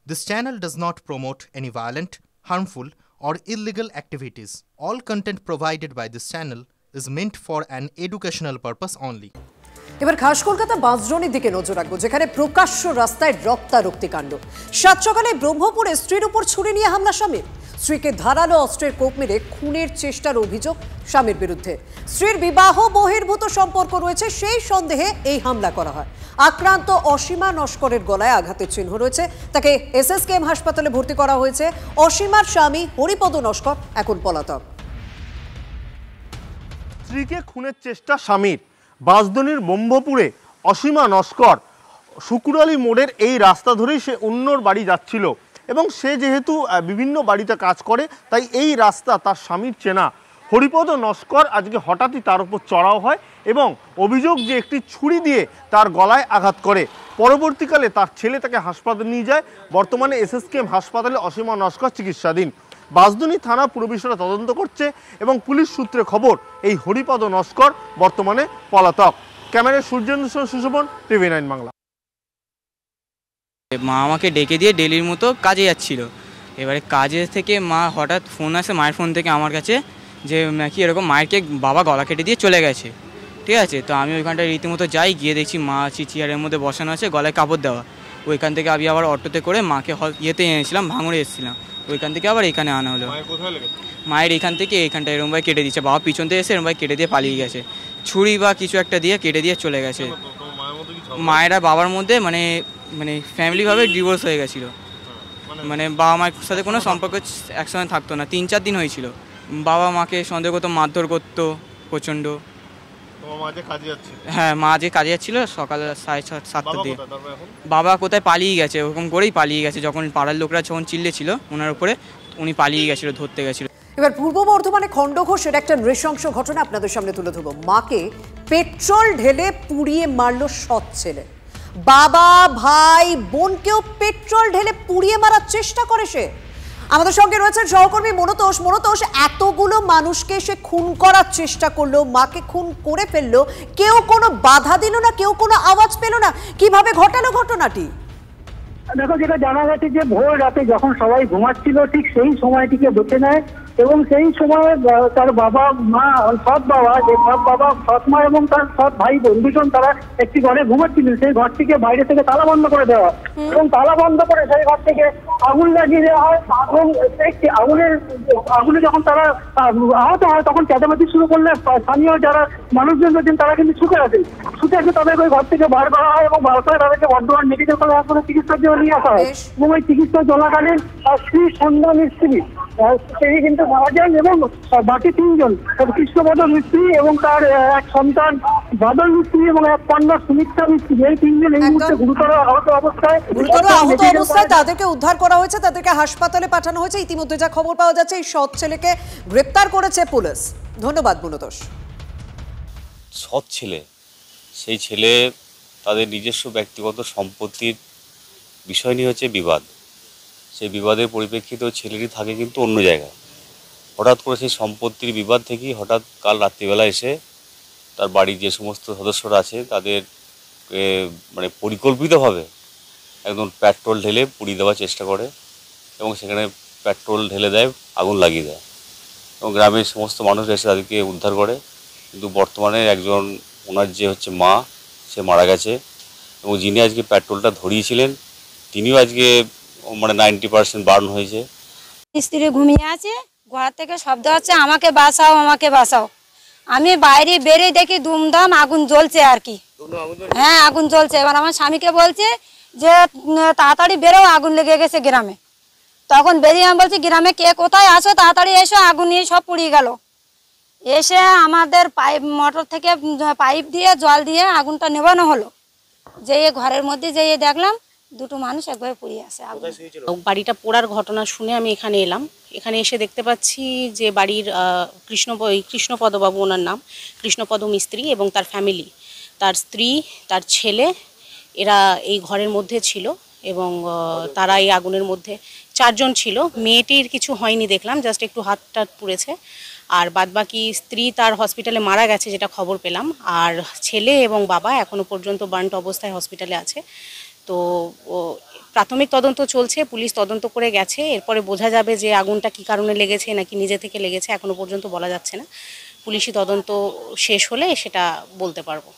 This channel does not promote any violent, harmful, or illegal activities. All content provided by this channel is meant for an educational purpose only. এবার খাস কলকাতা বাঁশজনির দিকে নজর রাখবো, যেখানে প্রকাশ্য রাস্তায় রক্তারক্তি কাণ্ড। সাত সকালে ব্রহ্মপুরে স্ত্রীর উপর ছুরি নিয়ে হামলা স্বামীর। স্ত্রীকে ধারালো অস্ত্রের কোপ মেরে খুনের চেষ্টার অভিযোগ স্বামীর বিরুদ্ধে। স্ত্রীর বিবাহ বহির্ভূত সম্পর্ক রয়েছে সেই সন্দেহে এই হামলা করা হয়। আক্রান্ত অসীমা নস্করের গলায় আঘাতের চিহ্ন রয়েছে, তাকে এসএসকেএম হাসপাতালে ভর্তি করা হয়েছে। অসীমার স্বামী হরিপদ নস্কর এখন পলাতক। স্ত্রীকে খুনের চেষ্টা স্বামীর। বাঁশজনির ব্রহ্মপুরে অসীমা নস্কর শুকুরালি মোড়ের এই রাস্তা ধরেই সে অন্যর বাড়ি যাচ্ছিল এবং সে যেহেতু বিভিন্ন বাড়িতে কাজ করে তাই এই রাস্তা তার স্বামীর চেনা। হরিপদ নস্কর আজকে হঠাৎই তার উপর চড়াও হয় এবং অভিযোগ যে একটি ছুরি দিয়ে তার গলায় আঘাত করে। পরবর্তীকালে তার ছেলে তাকে হাসপাতালে নিয়ে যায়। বর্তমানে এসএসকেএম হাসপাতালে অসীমা নস্কর চিকিৎসাধীন। বাঁশজনি থানা পুরো বিষয়টা তদন্ত করছে এবং পুলিশ সূত্রে খবর এই হরিপদ নস্কর বর্তমানে পলাতক। ক্যামেরায় সূর্যেন্দ্র সুশোভন, TV9 বাংলা। মা আমাকে ডেকে দিয়ে ডেলির মতো কাজে যাচ্ছিল। এবারে কাজে থেকে মা হঠাৎ ফোন আসে মায়ের ফোন থেকে আমার কাছে, যে নাকি এরকম মায়েরকে বাবা গলা কেটে দিয়ে চলে গেছে। ঠিক আছে, তো আমি ওইখানটায় রীতিমতো যাই, গিয়ে দেখছি মা চেয়ারের মধ্যে বসানো আছে, গলায় কাপড় দেওয়া। ওইখান থেকে আমি আবার অটোতে করে মাকে ইয়েতে এনেছিলাম, ভাঙড়ে এসেছিলাম। ওইখান থেকে আবার এখানে আনা হলো। মায়ের এখান থেকে এইখানটা এরম ভাই কেটে দিচ্ছে, বাবা পিছন থেকে এসে এরম ভাই কেটে দিয়ে পালিয়ে গেছে। ছুরি বা কিছু একটা দিয়ে কেটে দিয়ে চলে গেছে। মায়েরা বাবার মধ্যে মানে ফ্যামিলিভাবে ডিভোর্স হয়ে গেছিলো। মানে বাবা মায়ের সাথে কোনো সম্পর্ক একসঙ্গে থাকতো না। 3-4 দিন হয়েছিল। বাবা মাকে সন্দেহ করতো, মারধর করতো প্রচণ্ড। হ্যাঁ, মা যে কাজে যাচ্ছিল সকাল 6:30-7টার দিকে। বাবা কোথায় পালিয়ে গেছে, ওরকম করেই পালিয়ে গেছে। যখন পাড়ার লোকরা যখন চিল্লেছিল ওনার উপরে, উনি পালিয়ে গেছিল, ধরতে গেছিল। এবার পূর্ব বর্ধমানে খণ্ডঘোষের একটা নৃশংস ঘটনা আপনাদের সামনে তুলে ধরবো। মাকে পেট্রোল ঢেলে পুড়িয়ে মারলো সৎ ছেলে। বাবা ভাই বোনকেও পেট্রোল ঢেলে পুড়িয়ে মারার চেষ্টা করে সে। আমাদের সঙ্গে রয়েছেন সহকর্মী মনোতোষ। মনোতোষ, এতগুলো মানুষকে সে খুন করার চেষ্টা করলো, মাকে খুন করে ফেললো, কেউ কোনো বাধা দিল না, কেউ কোনো আওয়াজ পেল না। কিভাবে ঘটালো ঘটনাটি? দেখো, যেটা জানা গেছে যে ভোর রাতে যখন সবাই ঘুমাচ্ছিল ঠিক সেই সময়টিকে বেছে নেয় এবং সেই সময় তার বাবা মা, সৎ বাবা, যে সৎ বাবা, সৎ মা এবং তার সৎ ভাই বোন দুজন তারা একটি ঘরে ঘুমাচ্ছিলেন। সেই ঘরটিকে বাইরে থেকে তালা বন্ধ করে দেওয়া হয় এবং তালা বন্ধ করে সেই ঘর থেকে আগুন লাগিয়ে দেওয়া হয় এবং একটি আগুনে যখন তারা আহত হয় তখন চেঁচামেচি শুরু করলে স্থানীয় যারা মানুষজন রয়েছেন তারা কিন্তু ছুটে আসে তাদেরকে ওই ঘর থেকে বার করা হয় এবং বার করে তাদেরকে বর্ধমান মেডিকেল কলেজ হাসপাতালে চিকিৎসার জন্য নিয়ে আসা হয় এবং ওই চিকিৎসা চলাকালীন স্ত্রী সন্ধ্যা মিস্ত্রি তিনি কিন্তু মারা যান এবং বাকি 3 জন, কৃষ্ণপদ মিস্ত্রি এবং তার এক সন্তান বাদল মিস্ত্রি এবং এক কন্যা সুমিত্রা মিস্ত্রি, এই 3 জন এই মুহূর্তে গুরুতর আহত অবস্থায় তাদেরকে উদ্ধার করা হয়েছে, তাদেরকে হাসপাতালে পাঠানো হয়েছে। ইতিমধ্যে যা খবর পাওয়া যাচ্ছে, এই সৎ ছেলেকে গ্রেপ্তার করেছে পুলিশ। ধন্যবাদ মনোতোষ। সৎ ছেলে, সেই ছেলে তাদের নিজস্ব ব্যক্তিগত সম্পত্তির বিষয় নিয়ে হচ্ছে বিবাদ। সেই বিবাদের পরিপ্রেক্ষিতে ছেলেটি থাকে কিন্তু অন্য জায়গায়। হঠাৎ করে সেই সম্পত্তির বিবাদ থেকেই হঠাৎ কাল রাত্রিবেলা এসে তার বাড়ির যে সমস্ত সদস্যরা আছে তাদের মানে পরিকল্পিতভাবে একদম পেট্রোল ঢেলে পুড়িয়ে দেওয়ার চেষ্টা করে এবং সেখানে পেট্রোল ঢেলে দেয়, আগুন লাগিয়ে দেয় এবং গ্রামের সমস্ত মানুষ এসে তাদেরকে উদ্ধার করে। কিন্তু বর্তমানে একজন ওনার যে হচ্ছে মা, সে মারা গেছে এবং যিনি আজকে পেট্রোলটা ধরিয়েছিলেন তিনিও আজকে মানে 90% বার্ন হয়েছে। স্ত্রী ঘুমিয়ে আছে, ঘর থেকে শব্দ হচ্ছে আমাকে বাঁচাও, আমাকে বাঁচাও। আমি বাইরে বেরিয়ে দেখি দুমদাম আগুন জ্বলছে আর কি। হ্যাঁ, আগুন জ্বলছে। এবার আমার স্বামীকে বলছে যে তাড়াতাড়ি বেরো, আগুন লেগে গেছে গ্রামে। তখন বেরিয়ে আমি বলছি গ্রামে কে কোথায় আসো, তাড়াতাড়ি এসো, আগুন নিয়ে সব পুড়িয়ে গেল। এসে আমাদের মোটর থেকে পাইপ দিয়ে জল দিয়ে আগুনটা নেবানো হলো। যেয়ে ঘরের মধ্যে যেয়ে দেখলাম 2টো মানুষ একবারে পুড়িয়ে আছে। বাড়িটা পোড়ার ঘটনা শুনে আমি এখানে এলাম। এখানে এসে দেখতে পাচ্ছি যে বাড়ির কৃষ্ণপদবাবু, ওনার নাম কৃষ্ণপদ মিস্ত্রি, এবং তার ফ্যামিলি, তার স্ত্রী, তার ছেলে, এরা এই ঘরের মধ্যে ছিল এবং তারা এই আগুনের মধ্যে 4 জন ছিল। মেয়েটির কিছু হয়নি দেখলাম, জাস্ট একটু হাত টাত পুড়েছে। আর বাদবাকি স্ত্রী তার হসপিটালে মারা গেছে যেটা খবর পেলাম, আর ছেলে এবং বাবা এখনো পর্যন্ত বার্নড অবস্থায় হসপিটালে আছে। তো প্রাথমিক তদন্ত চলছে, পুলিশ তদন্ত করে গেছে, এরপরে বোঝা যাবে যে আগুনটা কী কারণে লেগেছে নাকি নিজে থেকে লেগেছে, এখনও পর্যন্ত বলা যাচ্ছে না। পুলিশি তদন্ত শেষ হলে সেটা বলতে পারবো।